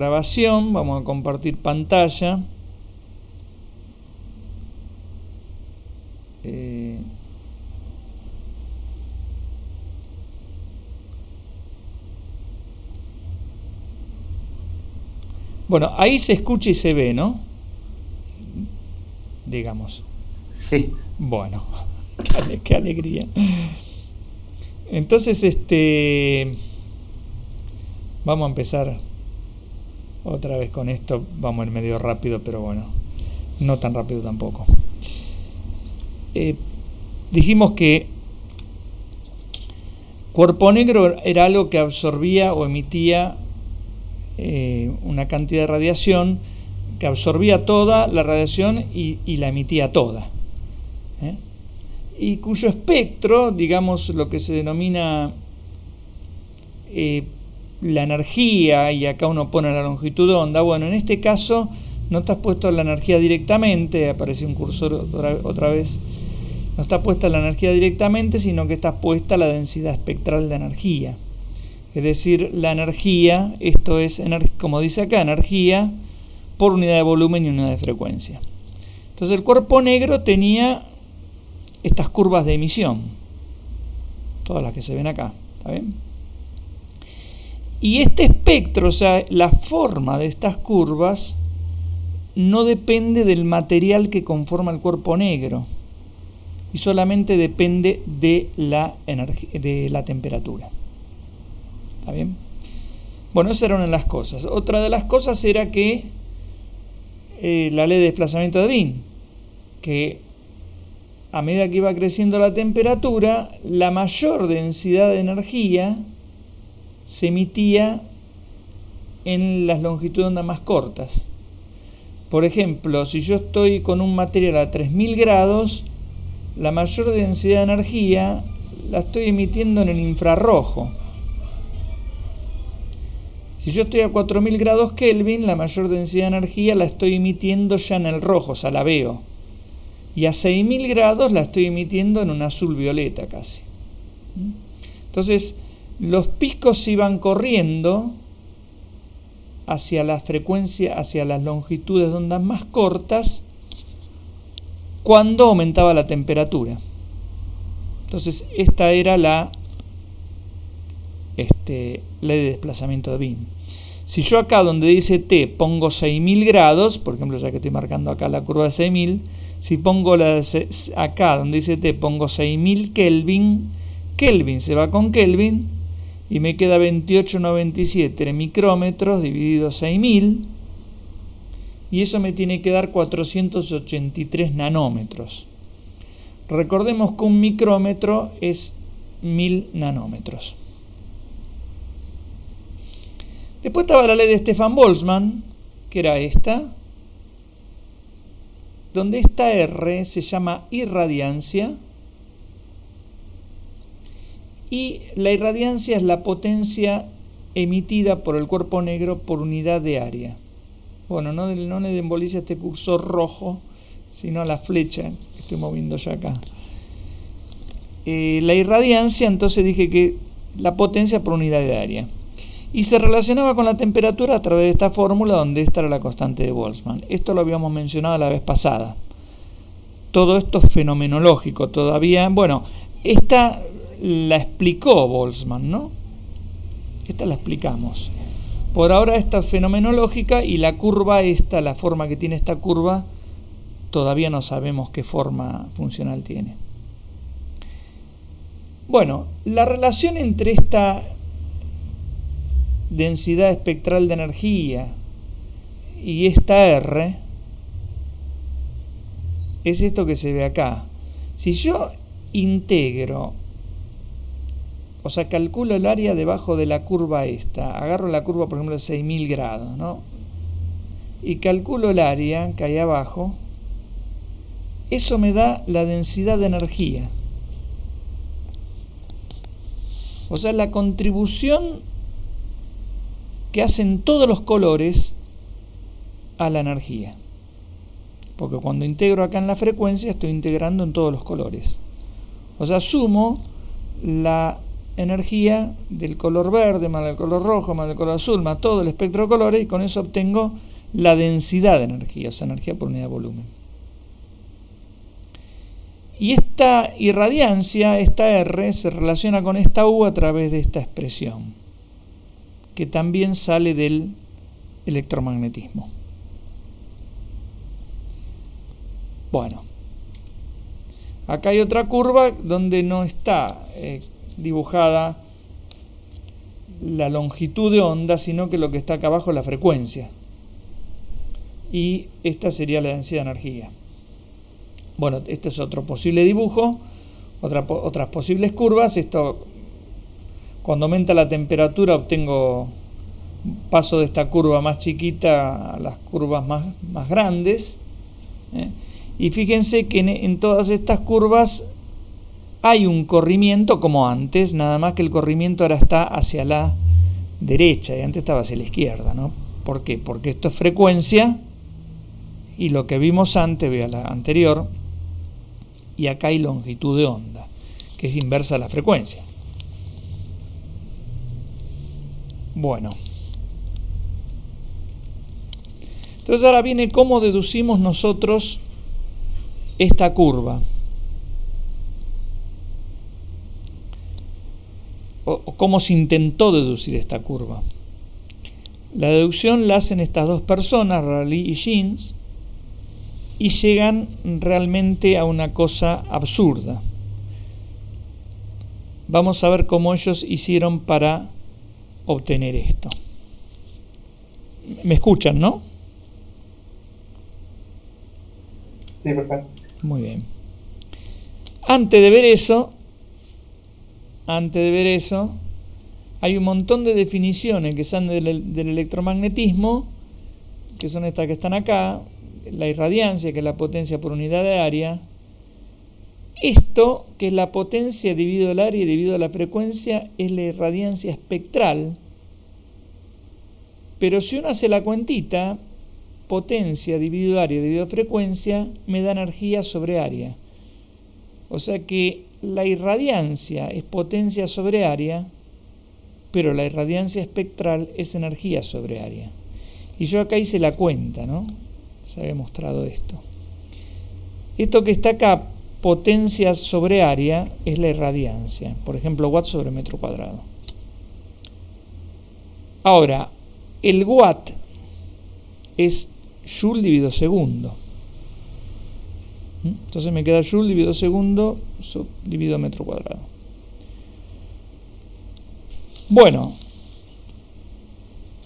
Grabación, vamos a compartir pantalla. Bueno, ahí se escucha y se ve, ¿no? Digamos. Sí. Bueno, qué alegría. Entonces, vamos a empezar otra vez con esto. Vamos a ir medio rápido, pero bueno, no tan rápido tampoco. Dijimos que cuerpo negro era algo que absorbía o emitía una cantidad de radiación, que absorbía toda la radiación y la emitía toda. Y cuyo espectro, digamos, lo que se denomina la energía, y acá uno pone la longitud de onda. Bueno, en este caso no está puesto la energía directamente, apareció un cursor otra vez, no está puesta la energía directamente, sino que está puesta la densidad espectral de energía. Es decir, la energía, esto es, como dice acá, energía por unidad de volumen y unidad de frecuencia. Entonces el cuerpo negro tenía estas curvas de emisión, todas las que se ven acá, ¿está bien? Y este espectro, o sea, la forma de estas curvas, no depende del material que conforma el cuerpo negro, y solamente depende de la temperatura. ¿Está bien? Bueno, esa era una de las cosas. Otra de las cosas era que la ley de desplazamiento de Wien, que a medida que iba creciendo la temperatura, la mayor densidad de energía se emitía en las longitudes de onda más cortas. Por ejemplo, si yo estoy con un material a 3000 grados, la mayor densidad de energía la estoy emitiendo en el infrarrojo. Si yo estoy a 4000 grados Kelvin, la mayor densidad de energía la estoy emitiendo ya en el rojo, o sea, la veo. Y a 6000 grados la estoy emitiendo en un azul violeta casi. Entonces, los picos iban corriendo hacia la frecuencia, hacia las longitudes de ondas más cortas, cuando aumentaba la temperatura. Entonces, esta era la ley de desplazamiento de Wien. Si yo acá donde dice T pongo 6000 grados, por ejemplo, ya que estoy marcando acá la curva de 6000, si pongo acá donde dice T pongo 6000 Kelvin, Kelvin se va con Kelvin y me queda 2897 micrómetros dividido 6000, y eso me tiene que dar 483 nanómetros. Recordemos que un micrómetro es 1000 nanómetros. Después estaba la ley de Stefan Boltzmann, que era esta, donde esta R se llama irradiancia, y la irradiancia es la potencia emitida por el cuerpo negro por unidad de área. Bueno, no le den bolilla a este cursor rojo, sino a la flecha que estoy moviendo ya acá. La irradiancia, entonces dije que la potencia por unidad de área. Y se relacionaba con la temperatura a través de esta fórmula, donde esta era la constante de Boltzmann. Esto lo habíamos mencionado la vez pasada. Todo esto es fenomenológico todavía. Bueno, esta la explicó Boltzmann, ¿no? Esta la explicamos. Por ahora esta es fenomenológica, y la curva esta, la forma que tiene esta curva, todavía no sabemos qué forma funcional tiene. Bueno, la relación entre esta densidad espectral de energía y esta R es esto que se ve acá. Si yo integro, o sea, calculo el área debajo de la curva esta, agarro la curva, por ejemplo, de 6000 grados, ¿no? Y calculo el área que hay abajo, eso me da la densidad de energía. O sea, la contribución que hacen todos los colores a la energía. Porque cuando integro acá en la frecuencia, estoy integrando en todos los colores. O sea, sumo la energía del color verde más el color rojo más el color azul más todo el espectro de colores, y con eso obtengo la densidad de energía, o sea, energía por unidad de volumen. Y esta irradiancia, esta R, se relaciona con esta U a través de esta expresión, que también sale del electromagnetismo. Bueno, acá hay otra curva donde no está dibujada la longitud de onda, sino que lo que está acá abajo es la frecuencia. Y esta sería la densidad de energía. Bueno, este es otro posible dibujo, otras posibles curvas. Esto, cuando aumenta la temperatura, paso de esta curva más chiquita a las curvas más grandes. Y fíjense que en todas estas curvas hay un corrimiento como antes, nada más que el corrimiento ahora está hacia la derecha y antes estaba hacia la izquierda, ¿no? ¿Por qué? Porque esto es frecuencia y lo que vimos antes, vea la anterior, y acá hay longitud de onda, que es inversa a la frecuencia. Bueno. Entonces ahora viene cómo deducimos nosotros esta curva. O cómo se intentó deducir esta curva. La deducción la hacen estas dos personas, Rayleigh y Jeans, y llegan realmente a una cosa absurda. Vamos a ver cómo ellos hicieron para obtener esto. ¿Me escuchan, no? Sí, perfecto. Muy bien. Antes de ver eso, hay un montón de definiciones que salen del electromagnetismo, que son estas que están acá. La irradiancia, que es la potencia por unidad de área. Esto, que es la potencia dividido el área y dividido la frecuencia, es la irradiancia espectral. Pero si uno hace la cuentita, potencia dividido área dividido frecuencia, me da energía sobre área. O sea que la irradiancia es potencia sobre área, pero la irradiancia espectral es energía sobre área. Y yo acá hice la cuenta, ¿no? Se había mostrado esto. Esto que está acá, potencia sobre área, es la irradiancia. Por ejemplo, watt sobre metro cuadrado. Ahora, el watt es joule dividido segundo. Entonces me queda joule dividido segundo dividido metro cuadrado. Bueno,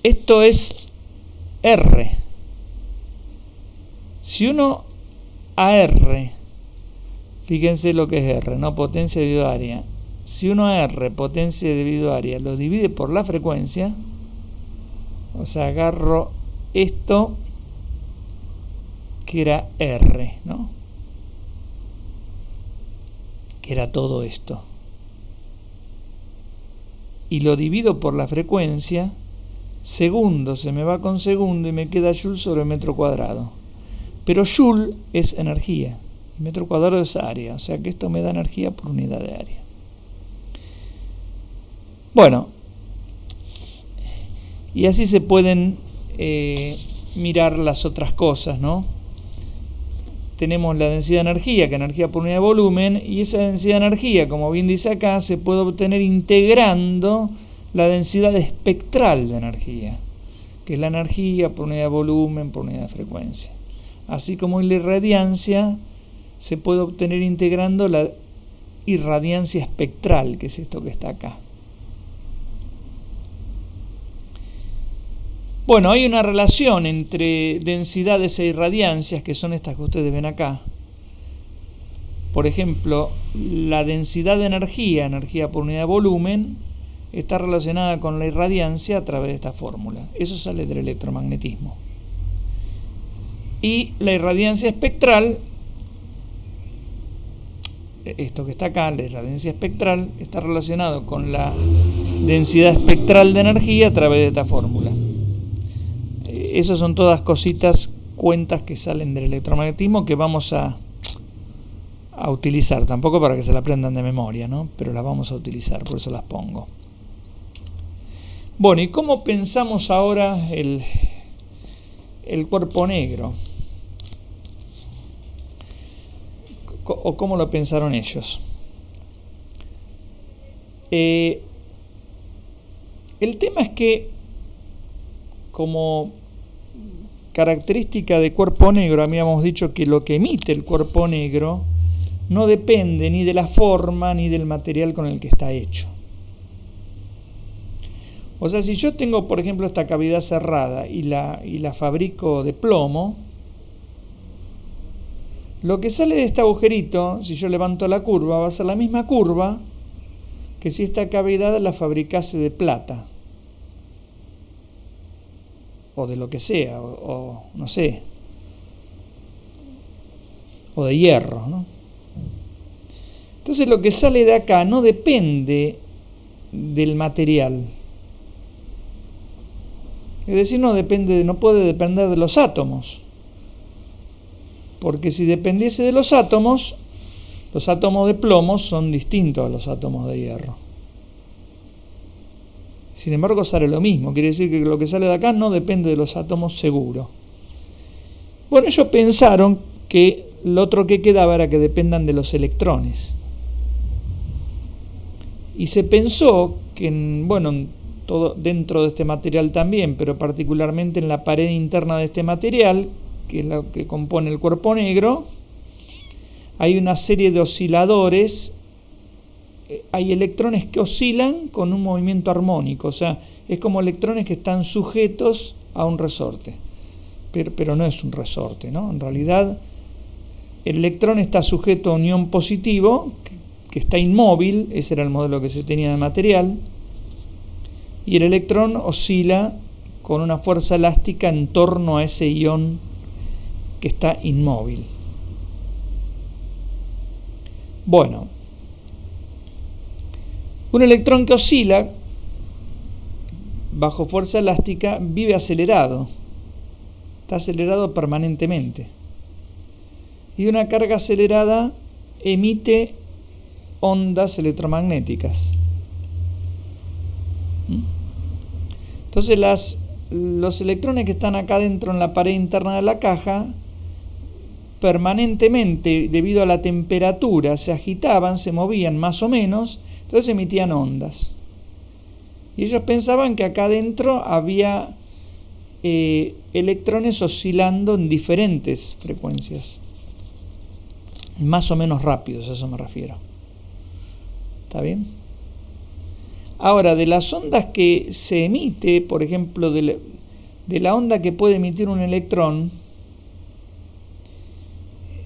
esto es R. Si uno a R, fíjense lo que es R, ¿no? Potencia dividido área. Si uno a R, potencia dividido área, lo divide por la frecuencia, o sea, agarro esto que era R, ¿no? Que era todo esto. Y lo divido por la frecuencia, segundo se me va con segundo y me queda joule sobre metro cuadrado. Pero joule es energía, y metro cuadrado es área, o sea que esto me da energía por unidad de área. Bueno, y así se pueden mirar las otras cosas, ¿no? Tenemos la densidad de energía, que es energía por unidad de volumen, y esa densidad de energía, como bien dice acá, se puede obtener integrando la densidad espectral de energía, que es la energía por unidad de volumen por unidad de frecuencia. Así como la irradiancia se puede obtener integrando la irradiancia espectral, que es esto que está acá. Bueno, hay una relación entre densidades e irradiancias, que son estas que ustedes ven acá. Por ejemplo, la densidad de energía, energía por unidad de volumen, está relacionada con la irradiancia a través de esta fórmula. Eso sale del electromagnetismo. Y la irradiancia espectral, esto que está acá, la irradiancia espectral, está relacionado con la densidad espectral de energía a través de esta fórmula. Esas son todas cositas, cuentas que salen del electromagnetismo que vamos a a utilizar, tampoco para que se la aprendan de memoria, ¿no? Pero las vamos a utilizar, por eso las pongo. Bueno, ¿y cómo pensamos ahora el cuerpo negro? ¿O cómo lo pensaron ellos? El tema es que, como característica de cuerpo negro, habíamos dicho que lo que emite el cuerpo negro no depende ni de la forma ni del material con el que está hecho. O sea, si yo tengo, por ejemplo, esta cavidad cerrada y la fabrico de plomo, lo que sale de este agujerito, si yo levanto la curva, va a ser la misma curva que si esta cavidad la fabricase de plata. O de lo que sea, o no sé, o de hierro, ¿no? Entonces lo que sale de acá no depende del material. Es decir, no puede depender de los átomos. Porque si dependiese de los átomos de plomo son distintos a los átomos de hierro. Sin embargo, sale lo mismo. Quiere decir que lo que sale de acá no depende de los átomos seguro. Bueno, ellos pensaron que lo otro que quedaba era que dependan de los electrones. Y se pensó que, todo dentro de este material también, pero particularmente en la pared interna de este material, que es lo que compone el cuerpo negro, hay una serie de osciladores. Hay electrones que oscilan con un movimiento armónico, o sea, es como electrones que están sujetos a un resorte, pero no es un resorte, ¿no? En realidad, el electrón está sujeto a un ion positivo, que está inmóvil, ese era el modelo que se tenía de material, y el electrón oscila con una fuerza elástica en torno a ese ion que está inmóvil. Bueno, un electrón que oscila bajo fuerza elástica vive acelerado, está acelerado permanentemente. Y una carga acelerada emite ondas electromagnéticas. Entonces los electrones que están acá dentro en la pared interna de la caja, permanentemente, debido a la temperatura, se agitaban, se movían más o menos, entonces emitían ondas. Y ellos pensaban que acá adentro había electrones oscilando en diferentes frecuencias, más o menos rápidos, a eso me refiero. ¿Está bien? Ahora, de las ondas que se emite, por ejemplo, de la onda que puede emitir un electrón,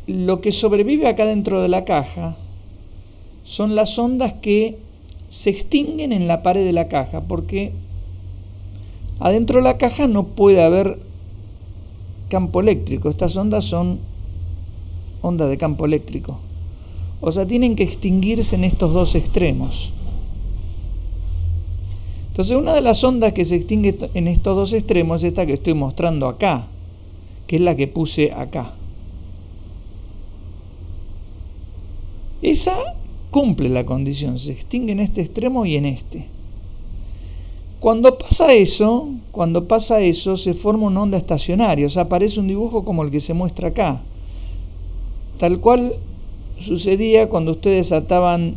lo que sobrevive acá dentro de la caja son las ondas que se extinguen en la pared de la caja, porque adentro de la caja no puede haber campo eléctrico. Estas ondas son ondas de campo eléctrico. O sea, tienen que extinguirse en estos dos extremos. Entonces, una de las ondas que se extingue en estos dos extremos es esta que estoy mostrando acá, que es la que puse acá. Esa cumple la condición, se extingue en este extremo y en este. Cuando pasa eso, se forma una onda estacionaria, o sea, aparece un dibujo como el que se muestra acá. Tal cual sucedía cuando ustedes ataban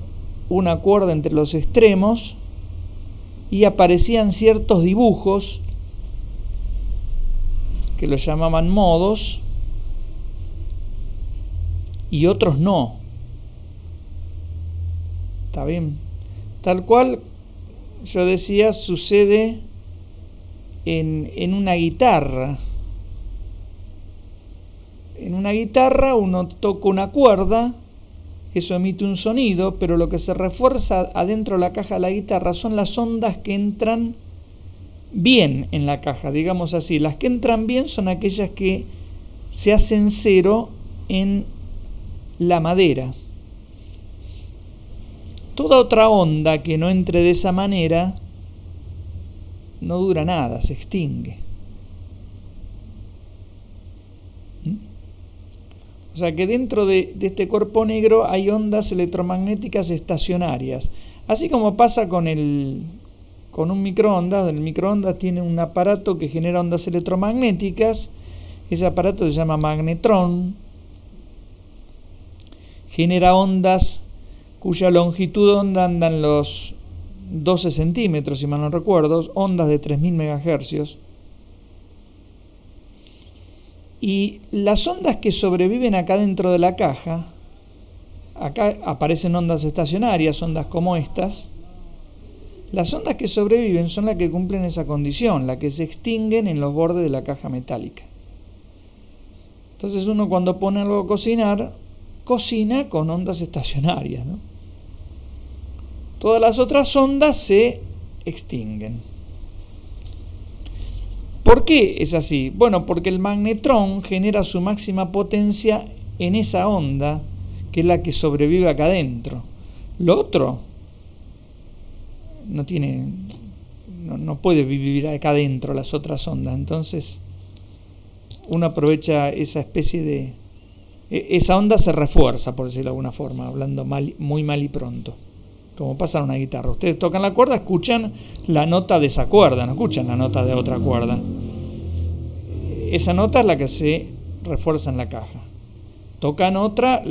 una cuerda entre los extremos y aparecían ciertos dibujos que los llamaban modos y otros no. ¿Está bien? Tal cual, yo decía, sucede en una guitarra. En una guitarra uno toca una cuerda, eso emite un sonido, pero lo que se refuerza adentro de la caja de la guitarra son las ondas que entran bien en la caja, digamos así. Las que entran bien son aquellas que se hacen cero en la madera. Toda otra onda que no entre de esa manera no dura nada, se extingue. O sea que dentro de este cuerpo negro hay ondas electromagnéticas estacionarias. Así como pasa con un microondas. El microondas tiene un aparato que genera ondas electromagnéticas. Ese aparato se llama magnetrón. Genera ondas cuya longitud de onda anda en los 12 centímetros, si mal no recuerdo, ondas de 3000 MHz. Y las ondas que sobreviven acá dentro de la caja, acá aparecen ondas estacionarias, ondas como estas. Las ondas que sobreviven son las que cumplen esa condición, las que se extinguen en los bordes de la caja metálica. Entonces uno cuando pone algo a cocinar, cocina con ondas estacionarias, ¿no? Todas las otras ondas se extinguen. ¿Por qué es así? Bueno, porque el magnetrón genera su máxima potencia en esa onda, que es la que sobrevive acá adentro. Lo otro no puede vivir acá adentro, las otras ondas. Entonces uno aprovecha esa especie de... esa onda se refuerza, por decirlo de alguna forma, hablando muy mal y pronto. Como pasa en una guitarra. Ustedes tocan la cuerda, escuchan la nota de esa cuerda, no escuchan la nota de otra cuerda. Esa nota es la que se refuerza en la caja. Tocan otra,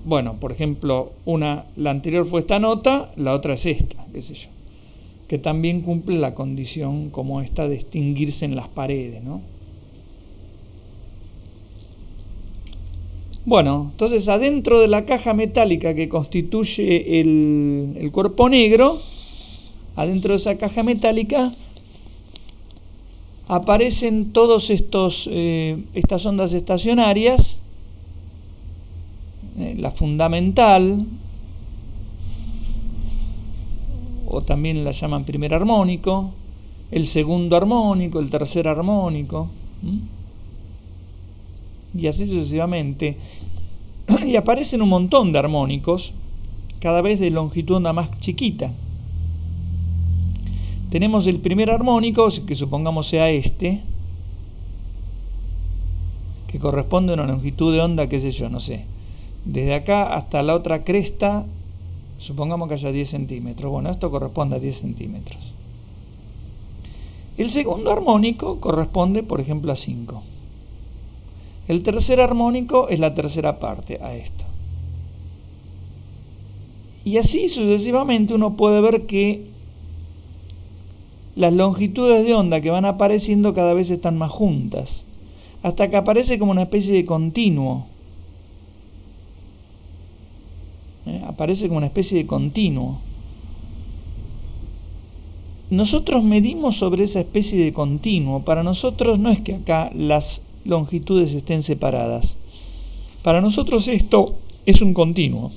bueno, por ejemplo, la anterior fue esta nota, la otra es esta, qué sé yo, que también cumple la condición como esta de extinguirse en las paredes, ¿no? Bueno, entonces adentro de la caja metálica que constituye el cuerpo negro, adentro de esa caja metálica aparecen todos estas ondas estacionarias, la fundamental, o también la llaman primer armónico, el segundo armónico, el tercer armónico, y así sucesivamente. Y aparecen un montón de armónicos, cada vez de longitud onda más chiquita. Tenemos el primer armónico, que supongamos sea este, que corresponde a una longitud de onda, qué sé yo, no sé, desde acá hasta la otra cresta, supongamos que haya 10 centímetros. Bueno, esto corresponde a 10 centímetros. El segundo armónico corresponde, por ejemplo, a 5. El tercer armónico es la tercera parte a esto. Y así sucesivamente uno puede ver que las longitudes de onda que van apareciendo cada vez están más juntas, hasta que aparece como una especie de continuo. Aparece como una especie de continuo. Nosotros medimos sobre esa especie de continuo. Para nosotros no es que acá las longitudes estén separadas. Para nosotros esto es un continuo.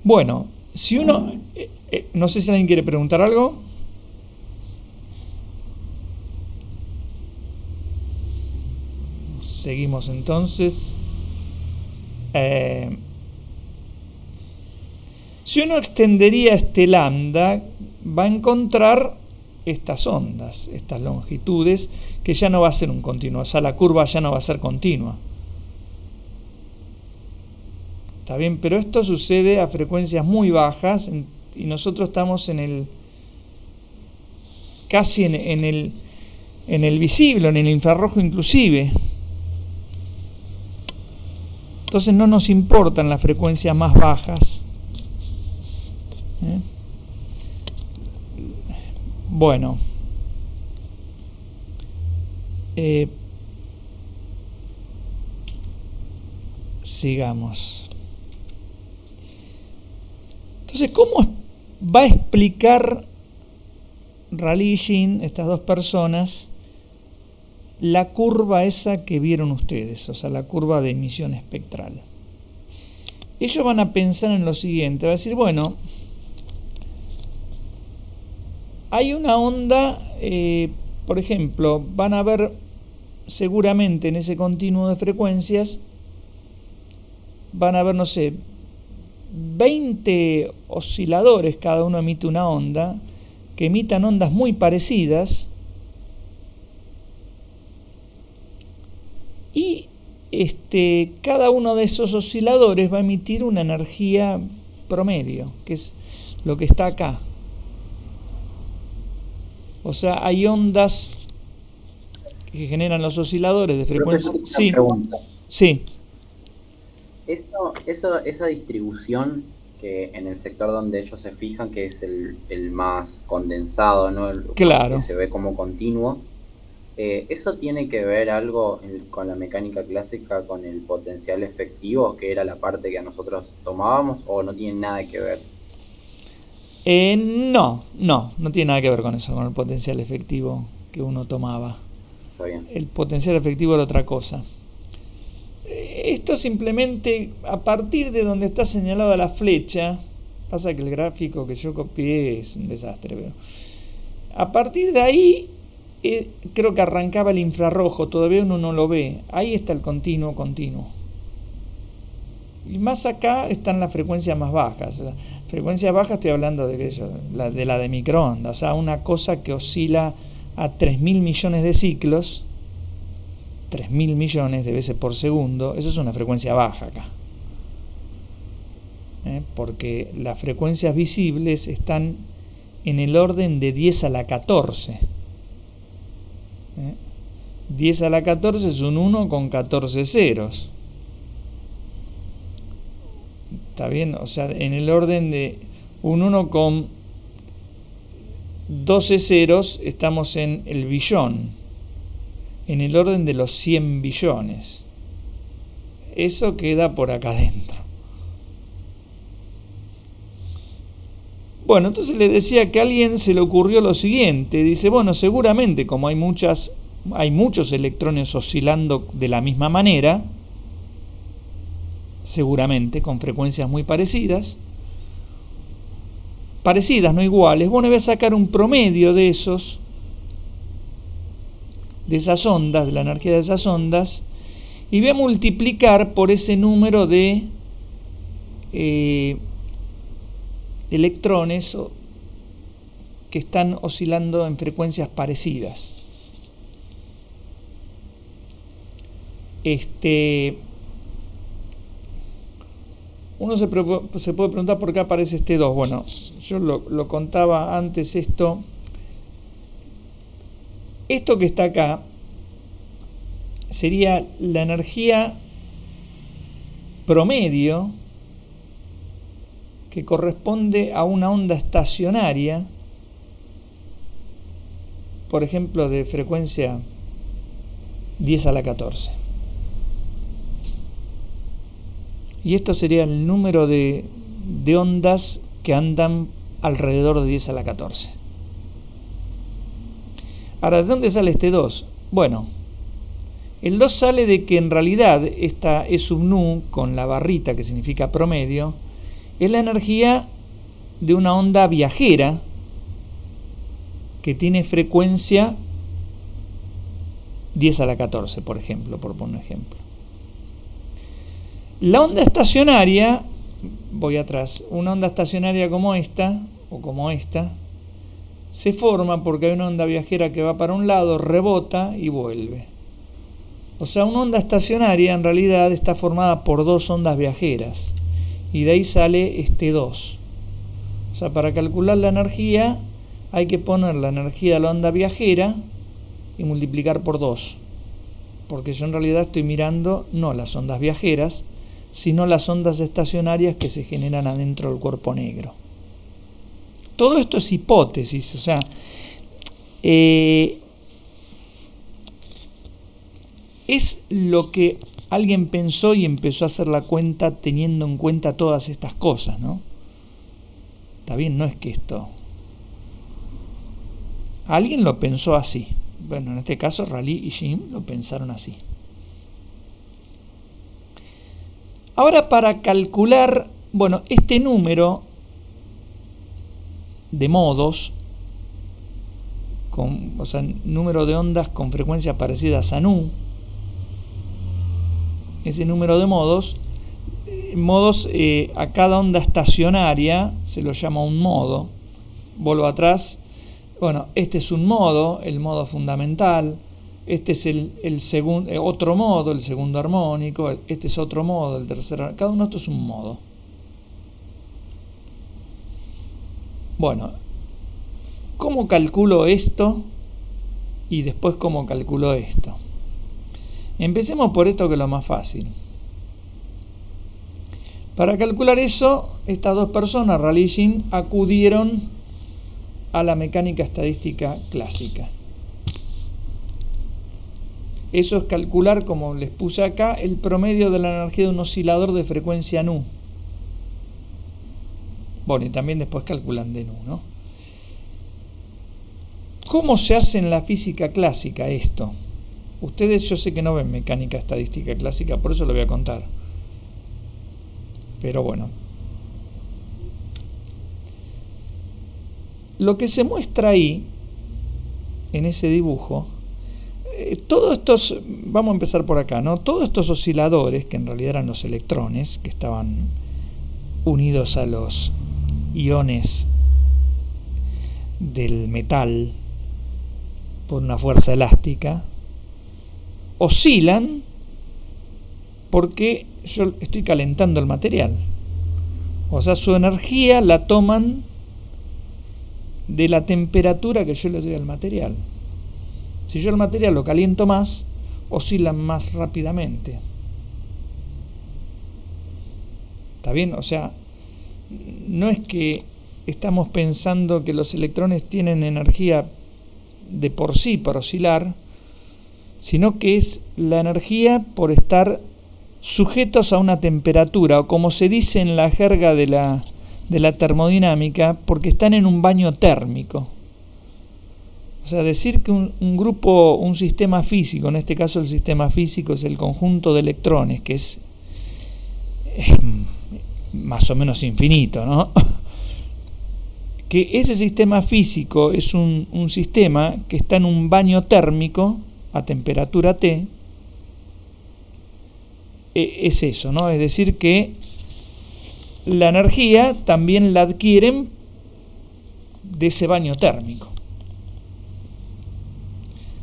Bueno, si uno... no sé si alguien quiere preguntar algo. Seguimos entonces. Si uno extendería este lambda, va a encontrar estas ondas, estas longitudes, que ya no va a ser un continuo, o sea, la curva ya no va a ser continua. ¿Está bien? Pero esto sucede a frecuencias muy bajas y nosotros estamos casi en el visible, en el infrarrojo inclusive. Entonces no nos importan las frecuencias más bajas. Bueno, sigamos. Entonces, ¿cómo va a explicar Rayleigh y Jean, estas dos personas, la curva esa que vieron ustedes, o sea, la curva de emisión espectral? Ellos van a pensar en lo siguiente, va a decir, bueno, hay una onda, por ejemplo, van a ver seguramente en ese continuo de frecuencias, van a ver, no sé, 20 osciladores, cada uno emite una onda, que emitan ondas muy parecidas, cada uno de esos osciladores va a emitir una energía promedio, que es lo que está acá. O sea, hay ondas que generan los osciladores de frecuencia. Sí, sí. Esa distribución que en el sector donde ellos se fijan, que es el más condensado, ¿no? Claro. Que se ve como continuo. ¿Eso tiene que ver algo con la mecánica clásica, con el potencial efectivo, que era la parte que nosotros tomábamos, o no tiene nada que ver? No tiene nada que ver con eso, con el potencial efectivo que uno tomaba. Está bien. El potencial efectivo era otra cosa. Esto simplemente, a partir de donde está señalada la flecha, pasa que el gráfico que yo copié es un desastre, pero a partir de ahí creo que arrancaba el infrarrojo, todavía uno no lo ve, ahí está el continuo. Y más acá están las frecuencias más bajas. Frecuencias bajas estoy hablando de la de microondas, o sea, una cosa que oscila a 3.000 millones de ciclos, 3.000 millones de veces por segundo. Eso es una frecuencia baja acá. Porque las frecuencias visibles están en el orden de 10 a la 14. 10 a la 14 es un 1 con 14 ceros. ¿Está bien? O sea, en el orden de un 1 con 12 ceros estamos en el billón, en el orden de los 100 billones. Eso queda por acá adentro. Bueno, entonces le decía que a alguien se le ocurrió lo siguiente. Dice, bueno, seguramente como hay muchos electrones oscilando de la misma manera, seguramente con frecuencias muy parecidas, no iguales, bueno, voy a sacar un promedio de esas ondas, de la energía de esas ondas, y voy a multiplicar por ese número de electrones que están oscilando en frecuencias parecidas. Uno se puede preguntar por qué aparece este 2. Bueno, yo lo contaba antes esto. Esto que está acá sería la energía promedio que corresponde a una onda estacionaria, por ejemplo, de frecuencia 10 a la 14. Y esto sería el número de ondas que andan alrededor de 10 a la 14. Ahora, ¿de dónde sale este 2? Bueno, el 2 sale de que en realidad esta E sub nu, con la barrita que significa promedio, es la energía de una onda viajera que tiene frecuencia 10 a la 14, por ejemplo, por poner un ejemplo. La onda estacionaria, voy atrás, una onda estacionaria como esta, o como esta, se forma porque hay una onda viajera que va para un lado, rebota y vuelve. O sea, una onda estacionaria en realidad está formada por dos ondas viajeras, y de ahí sale este 2. O sea, para calcular la energía hay que poner la energía de la onda viajera y multiplicar por 2. Porque yo en realidad estoy mirando no las ondas viajeras, sino las ondas estacionarias que se generan adentro del cuerpo negro. Todo esto es hipótesis, o sea, es lo que alguien pensó y empezó a hacer la cuenta teniendo en cuenta todas estas cosas, ¿no? Está bien, no es que esto... Alguien lo pensó así. Bueno, en este caso Rayleigh y Jim lo pensaron así. Ahora, para calcular, bueno, este número de modos, o sea, número de ondas con frecuencias parecidas a nu, ese número de modos, a cada onda estacionaria se lo llama un modo. Vuelvo atrás. Bueno, este es un modo, el modo fundamental. este es el segundo, otro modo, el segundo armónico, este es otro modo, el tercer armónico, cada uno de estos es un modo. Bueno, ¿cómo calculo esto? Y después cómo calculo esto. Empecemos por esto, que es lo más fácil. Para calcular eso, estas dos personas, Rayleigh y Jean, acudieron a la mecánica estadística clásica. Eso es calcular, como les puse acá, el promedio de la energía de un oscilador de frecuencia nu. Bueno, y también después calculan de nu, ¿no? ¿Cómo se hace en la física clásica esto? Ustedes, yo sé que no ven mecánica estadística clásica, por eso lo voy a contar. Pero bueno. Lo que se muestra ahí, en ese dibujo, todos estos, vamos a empezar por acá, ¿no? Todos estos osciladores, que en realidad eran los electrones, que estaban unidos a los iones del metal por una fuerza elástica, oscilan porque yo estoy calentando el material. O sea, su energía la toman de la temperatura que yo le doy al material. Si yo el material lo caliento más, oscilan más rápidamente. ¿Está bien? O sea, no es que estamos pensando que los electrones tienen energía de por sí para oscilar, sino que es la energía por estar sujetos a una temperatura, o como se dice en la jerga de la termodinámica, porque están en un baño térmico. O sea, decir que un grupo, un sistema físico, en este caso el sistema físico es el conjunto de electrones, que es más o menos infinito, ¿no? Que ese sistema físico es un sistema que está en un baño térmico a temperatura T, es eso, ¿no? Es decir, que la energía también la adquieren de ese baño térmico.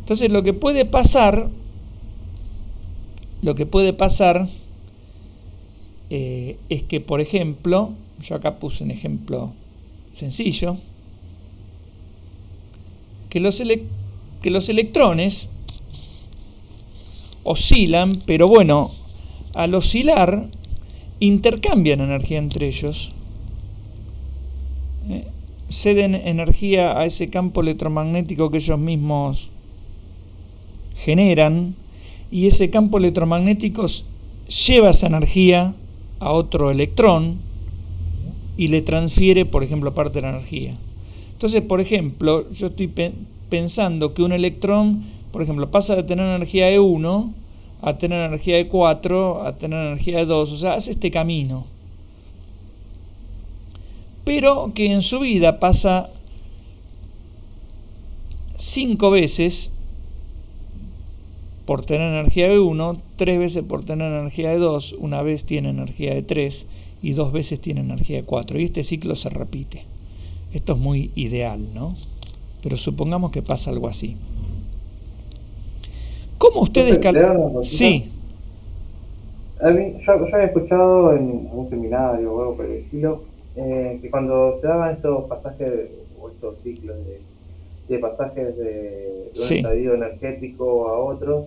Entonces lo que puede pasar es que, por ejemplo, yo acá puse un ejemplo sencillo, que los electrones oscilan, pero bueno, al oscilar intercambian energía entre ellos, ceden energía a ese campo electromagnético que ellos mismos generan, y ese campo electromagnético lleva esa energía a otro electrón y le transfiere, por ejemplo, parte de la energía. Entonces, por ejemplo, yo estoy pensando que un electrón, por ejemplo, pasa de tener energía de 1 a tener energía de 4 a tener energía de 2, o sea, hace este camino. Pero que en su vida pasa 5 veces por tener energía de 1, 3 veces por tener energía de 2, una vez tiene energía de 3 y 2 veces tiene energía de 4. Y este ciclo se repite. Esto es muy ideal, ¿no? Pero supongamos que pasa algo así. ¿Cómo ustedes calculan? Sí. Yo había escuchado en un seminario o algo por el estilo, que cuando se daban estos pasajes o estos ciclos de pasajes de un estadio energético a otro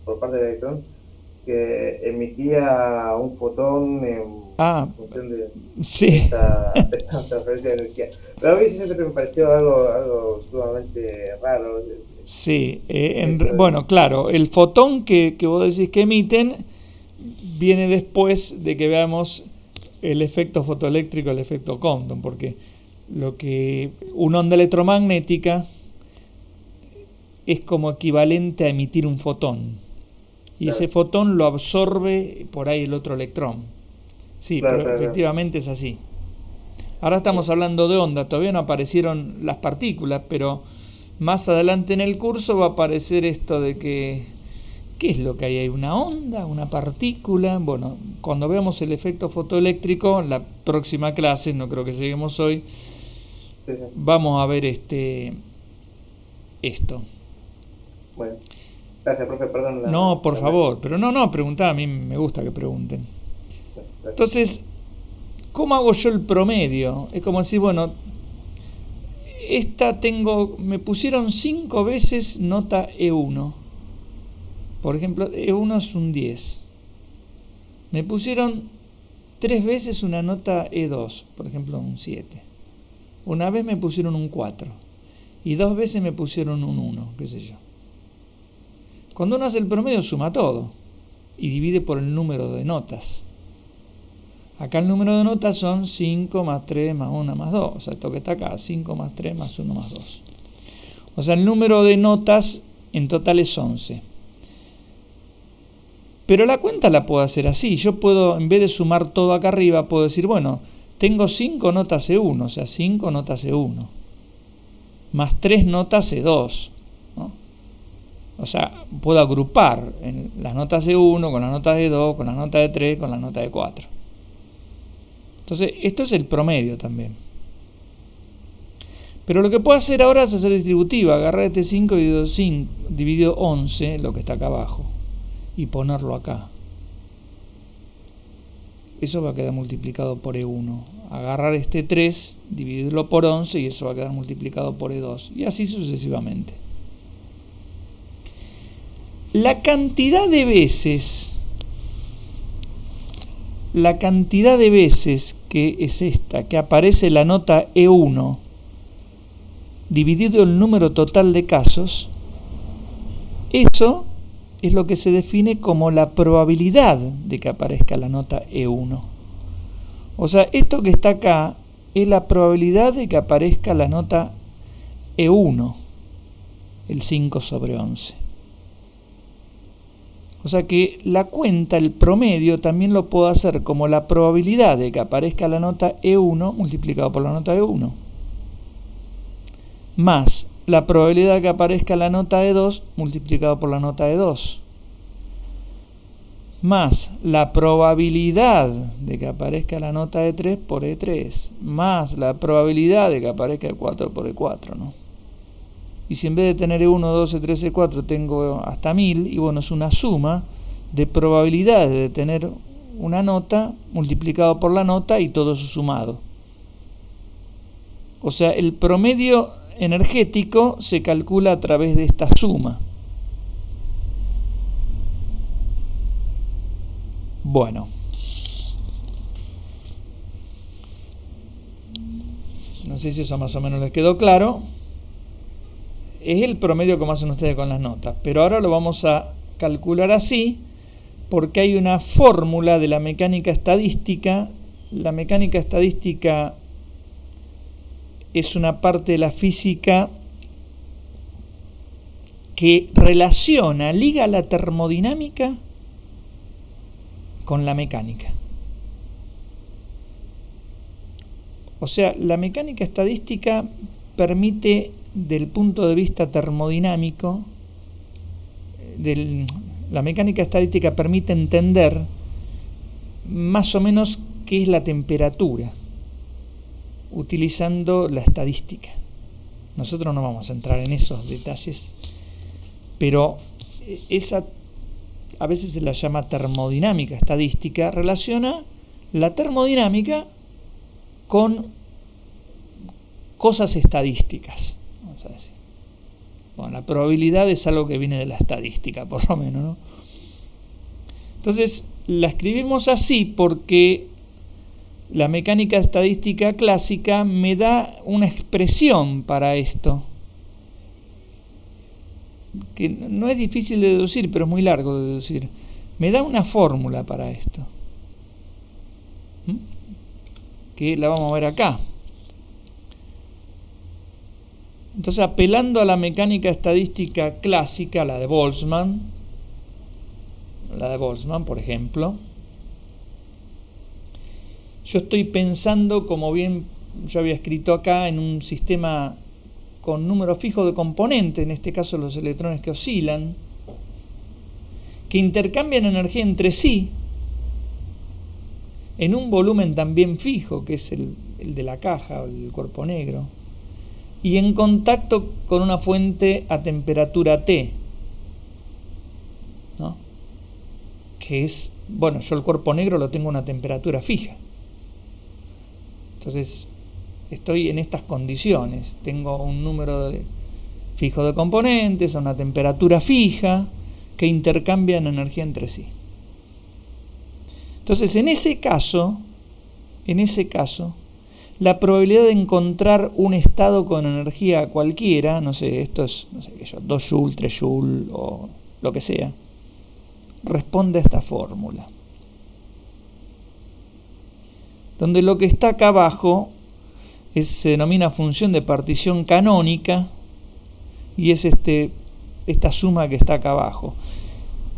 por parte del electrón, que emitía un fotón en función de esta transferencia de energía. Pero a mí siempre me pareció algo sumamente raro. Sí, bueno, claro, el fotón que vos decís que emiten viene después de que veamos el efecto fotoeléctrico, el efecto Compton, porque lo que una onda electromagnética es como equivalente a emitir un fotón, y claro, ese fotón lo absorbe por ahí el otro electrón. Sí, claro, pero efectivamente es así. Ahora estamos hablando de onda, todavía no aparecieron las partículas, pero más adelante en el curso va a aparecer esto de que ¿qué es lo que hay? ¿Hay una onda? ¿Una partícula? Bueno, cuando veamos el efecto fotoeléctrico, la próxima clase, no creo que lleguemos hoy, vamos a ver esto. Bueno. Gracias, profe, perdón No, por favor, pero no, preguntá, a mí me gusta que pregunten. Gracias. Entonces, ¿cómo hago yo el promedio? Es como decir, bueno, me pusieron 5 veces nota E1. Por ejemplo, E1 es un 10. Me pusieron 3 veces una nota E2, por ejemplo, un 7. Una vez me pusieron un 4. Y 2 veces me pusieron un 1, qué sé yo. Cuando uno hace el promedio suma todo y divide por el número de notas. Acá el número de notas son 5 más 3 más 1 más 2. O sea, esto que está acá, 5 más 3 más 1 más 2. O sea, el número de notas en total es 11. Pero la cuenta la puedo hacer así. Yo puedo, en vez de sumar todo acá arriba, puedo decir, bueno, tengo 5 notas E1, o sea, 5 notas E1. Más 3 notas E2. ¿No? O sea, puedo agrupar las notas E1 con las notas E2, con las notas E3, con las notas E4. Entonces, esto es el promedio también. Pero lo que puedo hacer ahora es hacer distributiva. Agarrar este 5 dividido 11, lo que está acá abajo, y ponerlo acá. Eso va a quedar multiplicado por E1. Agarrar este 3, dividirlo por 11 y eso va a quedar multiplicado por E2. Y así sucesivamente. La cantidad de veces que es esta, que aparece la nota E1, dividido el número total de casos, eso es lo que se define como la probabilidad de que aparezca la nota E1. O sea, esto que está acá es la probabilidad de que aparezca la nota E1, el 5 sobre 11. O sea que la cuenta, el promedio, también lo puedo hacer como la probabilidad de que aparezca la nota E1 multiplicado por la nota E1, más la probabilidad de que aparezca la nota E2 multiplicado por la nota E2, más la probabilidad de que aparezca la nota E3 por E3, más la probabilidad de que aparezca E4 por E4, ¿no? Y si en vez de tener E1, 2, E3, E4 tengo hasta 1000, y bueno, es una suma de probabilidades de tener una nota multiplicado por la nota y todo eso sumado. O sea, el promedio energético se calcula a través de esta suma. Bueno. No sé si eso más o menos les quedó claro. Es el promedio como hacen ustedes con las notas, pero ahora lo vamos a calcular así porque hay una fórmula de la mecánica estadística. La mecánica estadística es una parte de la física que liga la termodinámica con la mecánica. O sea, la mecánica estadística permite, del punto de vista termodinámico, la mecánica estadística permite entender más o menos qué es la temperatura, utilizando la estadística. Nosotros no vamos a entrar en esos detalles, pero esa a veces se la llama termodinámica estadística, relaciona la termodinámica con cosas estadísticas, vamos a decir. Bueno, la probabilidad es algo que viene de la estadística, por lo menos, ¿no? Entonces, la escribimos así porque la mecánica estadística clásica me da una expresión para esto, que no es difícil de deducir, pero es muy largo de deducir. Me da una fórmula para esto, que la vamos a ver acá. Entonces, apelando a la mecánica estadística clásica, la de Boltzmann, por ejemplo, yo estoy pensando, como bien yo había escrito acá, en un sistema con número fijo de componentes, en este caso los electrones que oscilan, que intercambian energía entre sí en un volumen también fijo, que es el de la caja o el cuerpo negro, y en contacto con una fuente a temperatura T. que es, bueno, yo el cuerpo negro lo tengo a una temperatura fija. Entonces, estoy en estas condiciones. Tengo un número fijo de componentes a una temperatura fija que intercambian energía entre sí. Entonces, en ese caso, la probabilidad de encontrar un estado con energía cualquiera, no sé, esto es, no sé qué yo, 2 joules, 3 joules o lo que sea, responde a esta fórmula. Donde lo que está acá abajo se denomina función de partición canónica y es esta suma que está acá abajo.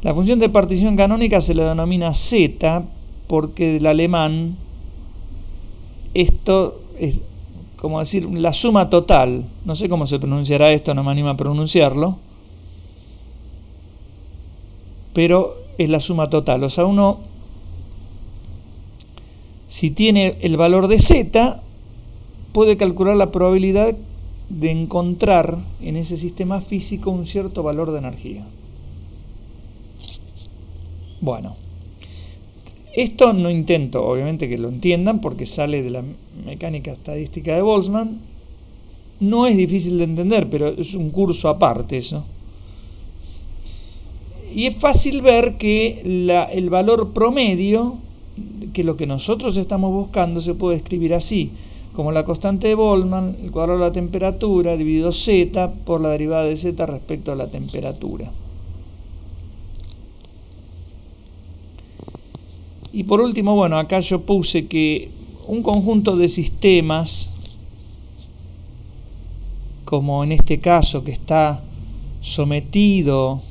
La función de partición canónica se la denomina Z porque del alemán esto es como decir la suma total. No sé cómo se pronunciará esto, no me animo a pronunciarlo, pero es la suma total. O sea, uno, si tiene el valor de Z, puede calcular la probabilidad de encontrar en ese sistema físico un cierto valor de energía. Bueno, esto no intento, obviamente, que lo entiendan porque sale de la mecánica estadística de Boltzmann. No es difícil de entender, pero es un curso aparte eso. Y es fácil ver que el valor promedio, que lo que nosotros estamos buscando, se puede escribir así, como la constante de Boltzmann, el cuadrado de la temperatura, dividido Z por la derivada de Z respecto a la temperatura. Y por último, bueno, acá yo puse que un conjunto de sistemas, como en este caso que está sometido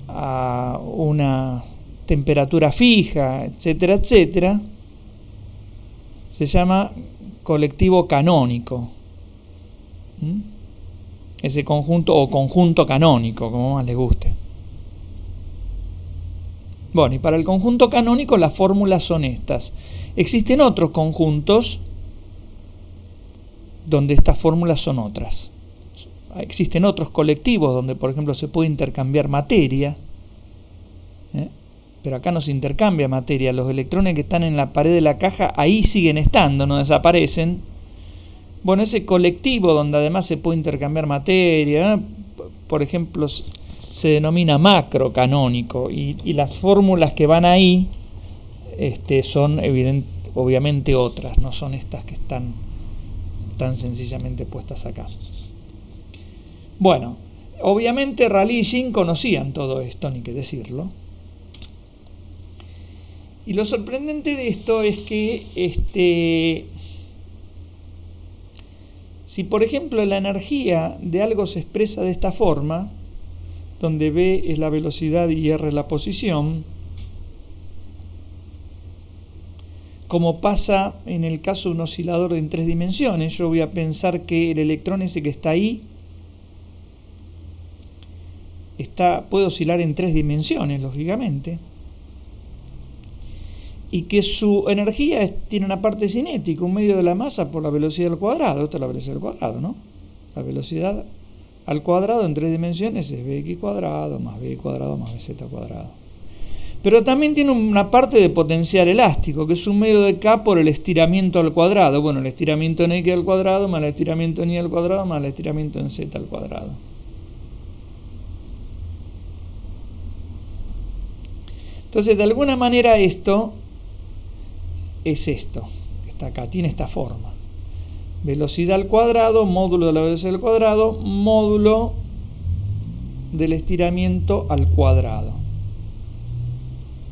a una temperatura fija, etcétera, etcétera, se llama colectivo canónico. Ese conjunto o conjunto canónico, como más les guste. Bueno, y para el conjunto canónico las fórmulas son estas. Existen otros conjuntos donde estas fórmulas son otras. Existen otros colectivos donde, por ejemplo, se puede intercambiar materia, pero acá no se intercambia materia. Los electrones que están en la pared de la caja ahí siguen estando, no desaparecen. Bueno, ese colectivo donde además se puede intercambiar materia, por ejemplo, se denomina macrocanónico y las fórmulas que van ahí son obviamente otras, no son estas que están tan sencillamente puestas acá. Bueno, obviamente Rayleigh y Jean conocían todo esto, ni que decirlo. Y lo sorprendente de esto es que si por ejemplo la energía de algo se expresa de esta forma, donde V es la velocidad y R la posición, como pasa en el caso de un oscilador en 3 dimensiones, yo voy a pensar que el electrón ese que está ahí puede oscilar en 3 dimensiones, lógicamente, y que su energía tiene una parte cinética, un medio de la masa por la velocidad al cuadrado. Esta es la velocidad al cuadrado, ¿no? La velocidad al cuadrado en 3 dimensiones es Vx cuadrado más B cuadrado más Bz cuadrado. Pero también tiene una parte de potencial elástico, que es un medio de K por el estiramiento al cuadrado. Bueno, el estiramiento en X al cuadrado más el estiramiento en Y al cuadrado más el estiramiento en Z al cuadrado. Entonces, de alguna manera esto es esto, que está acá, tiene esta forma. Velocidad al cuadrado, módulo de la velocidad al cuadrado, módulo del estiramiento al cuadrado.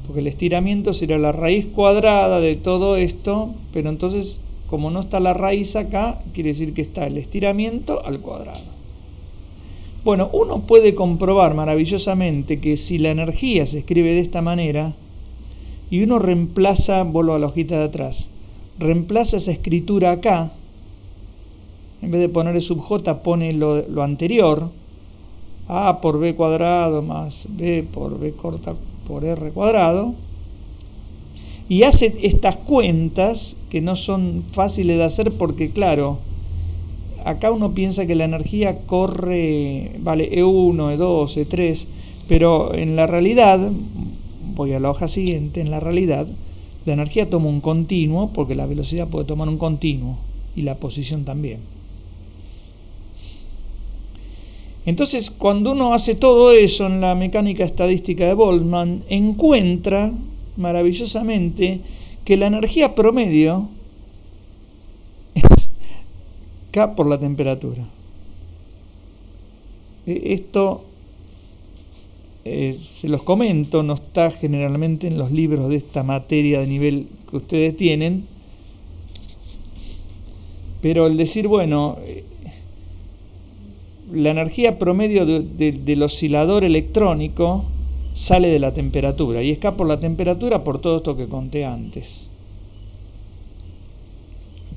Porque el estiramiento será la raíz cuadrada de todo esto, pero entonces, como no está la raíz acá, quiere decir que está el estiramiento al cuadrado. Bueno, uno puede comprobar maravillosamente que si la energía se escribe de esta manera, y uno reemplaza, vuelvo a la hojita de atrás, reemplaza esa escritura acá, en vez de poner el sub j, pone lo anterior, A por B cuadrado más B por B corta por R cuadrado, y hace estas cuentas que no son fáciles de hacer porque, claro, acá uno piensa que la energía corre, vale, E1, E2, E3, pero en la realidad, voy a la hoja siguiente, en la realidad la energía toma un continuo, porque la velocidad puede tomar un continuo y la posición también. Entonces, cuando uno hace todo eso en la mecánica estadística de Boltzmann, encuentra maravillosamente que la energía promedio es K por la temperatura. Esto se los comento, no está generalmente en los libros de esta materia de nivel que ustedes tienen, pero el decir, bueno, la energía promedio del oscilador electrónico sale de la temperatura, y es K por la temperatura por todo esto que conté antes,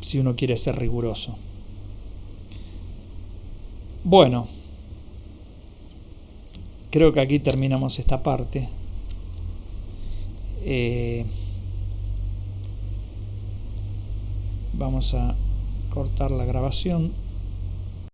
si uno quiere ser riguroso. Bueno, creo que aquí terminamos esta parte. Vamos a cortar la grabación.